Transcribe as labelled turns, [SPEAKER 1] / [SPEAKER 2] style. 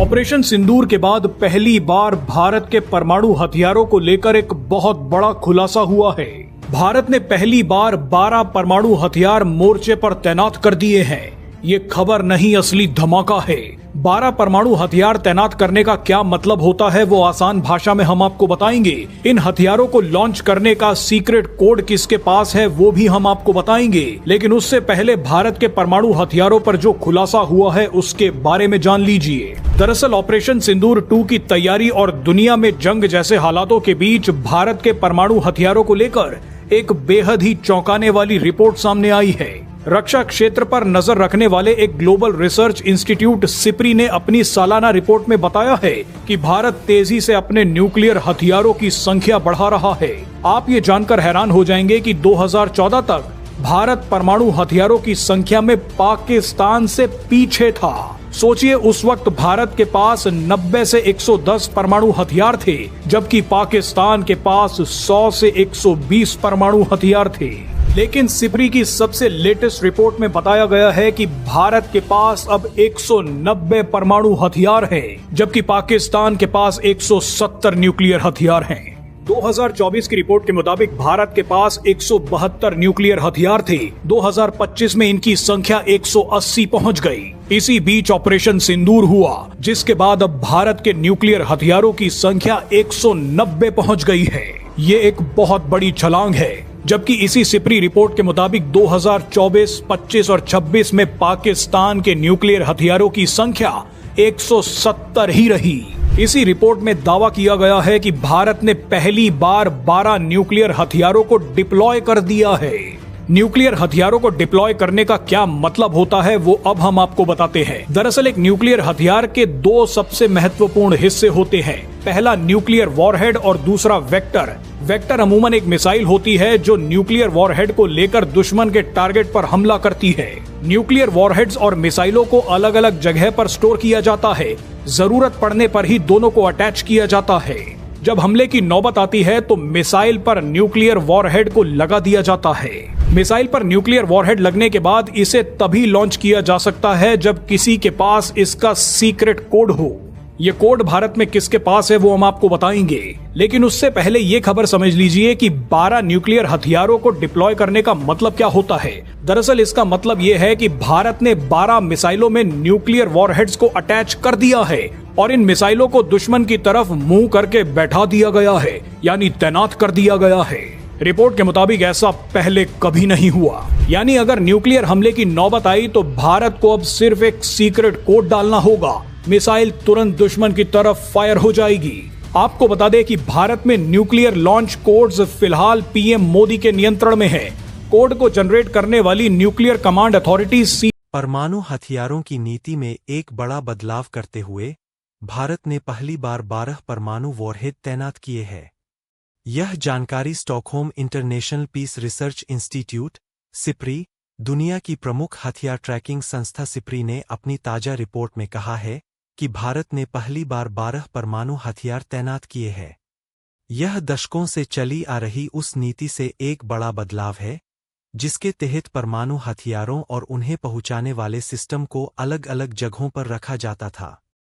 [SPEAKER 1] Operation सिंदूर के बाद पहली बार भारत के परमाणु हथियारों को लेकर एक बहुत बड़ा खुलासा हुआ है। भारत ने पहली बार 12 परमाणु हथियार मोर्चे पर तैनात कर दिए हैं। ये खबर नहीं, असली धमाका है। 12 परमाणु हथियार तैनात करने का क्या मतलब होता है वो आसान भाषा में हम आपको बताएंगे। इन हथियारों को लॉन्च करने का सीक्रेट कोड किसके पास है वो भी हम आपको बताएंगे। लेकिन उससे पहले भारत के परमाणु हथियारों पर जो खुलासा हुआ है उसके बारे में जान लीजिए। दरअसल ऑपरेशन सिंदूर 2 की तैयारी और दुनिया में जंग जैसे हालातों के बीच भारत के परमाणु हथियारों को लेकर एक बेहद ही चौंकाने वाली रिपोर्ट सामने आई है। रक्षा क्षेत्र पर नजर रखने वाले एक ग्लोबल रिसर्च इंस्टीट्यूट सिप्री ने अपनी सालाना रिपोर्ट में बताया है कि भारत तेजी से अपने न्यूक्लियर हथियारों की संख्या बढ़ा रहा है। आप ये जानकर हैरान हो जाएंगे कि 2014 तक भारत परमाणु हथियारों की संख्या में पाकिस्तान से पीछे था। सोचिए, उस वक्त भारत के पास 90 से 110 परमाणु हथियार थे, जबकि पाकिस्तान के पास 100 से 120 परमाणु हथियार थे। लेकिन सिप्री की सबसे लेटेस्ट रिपोर्ट में बताया गया है कि भारत के पास अब 190 परमाणु हथियार हैं, जबकि पाकिस्तान के पास 170 न्यूक्लियर हथियार हैं। 2024 की रिपोर्ट के मुताबिक भारत के पास 172 न्यूक्लियर हथियार थे। 2025 में इनकी संख्या 180 पहुंच गई। इसी बीच ऑपरेशन सिंदूर हुआ, जिसके बाद अब भारत के न्यूक्लियर हथियारों की संख्या 190 पहुंच गई है। ये एक बहुत बड़ी छलांग है। जबकि इसी सिप्री रिपोर्ट के मुताबिक 2024, 25 और 26 में पाकिस्तान के न्यूक्लियर हथियारों की संख्या 170 ही रही। इसी रिपोर्ट में दावा किया गया है कि भारत ने पहली बार 12 न्यूक्लियर हथियारों को डिप्लॉय कर दिया है। न्यूक्लियर हथियारों को डिप्लॉय करने का क्या मतलब होता है वो अब हम आपको बताते हैं। दरअसल एक न्यूक्लियर हथियार के 2 सबसे महत्वपूर्ण हिस्से होते हैं। पहला न्यूक्लियर वॉरहेड और दूसरा वेक्टर। वेक्टर अमूमन एक मिसाइल होती है जो न्यूक्लियर वॉरहेड को लेकर दुश्मन के टारगेट पर हमला करती है। न्यूक्लियर वॉरहेड्स और मिसाइलों को अलग अलग जगह पर स्टोर किया जाता है। जरूरत पड़ने पर ही दोनों को अटैच किया जाता है। जब हमले की नौबत आती है तो मिसाइल पर न्यूक्लियर वॉरहेड को लगा दिया जाता है। मिसाइल पर न्यूक्लियर वॉरहेड लगने के बाद इसे तभी लॉन्च किया जा सकता है जब किसी के पास इसका सीक्रेट कोड हो। ये कोड भारत में किसके पास है वो हम आपको बताएंगे। लेकिन उससे पहले ये खबर समझ लीजिए कि 12 न्यूक्लियर हथियारों को डिप्लॉय करने का मतलब क्या होता है। दरअसल इसका मतलब ये है कि भारत ने 12 मिसाइलों में न्यूक्लियर वॉरहेड्स को अटैच कर दिया है और इन मिसाइलों को दुश्मन की तरफ मुंह करके बैठा दिया गया है, यानी तैनात कर दिया गया है। रिपोर्ट के मुताबिक ऐसा पहले कभी नहीं हुआ। यानी अगर न्यूक्लियर हमले की नौबत आई तो भारत को अब सिर्फ एक सीक्रेट कोड डालना होगा, मिसाइल तुरंत दुश्मन की तरफ फायर हो जाएगी। आपको बता दें कि भारत में न्यूक्लियर लॉन्च कोड्स फिलहाल पीएम मोदी के नियंत्रण में है। कोड को जनरेट करने वाली न्यूक्लियर कमांड अथॉरिटी
[SPEAKER 2] परमाणु हथियारों की नीति में एक बड़ा बदलाव करते हुए भारत ने पहली बार 12 परमाणु वॉरहेड तैनात किए हैं। यह जानकारी Stockholm International Peace Research Institute SIPRI, दुनिया की प्रमुख हथियार ट्रैकिंग संस्था सिप्री ने अपनी ताजा रिपोर्ट में कहा है कि भारत ने पहली बार 12 परमाणु हथियार तैनात किए हैं। यह दशकों से चली आ रही उस नीति से एक बड़ा बदलाव है, जिसके तहत परमाणु हथियारों और उन्हें पहुंचाने वाले सिस्टम को अलग अलग जगहों पर रखा जाता था।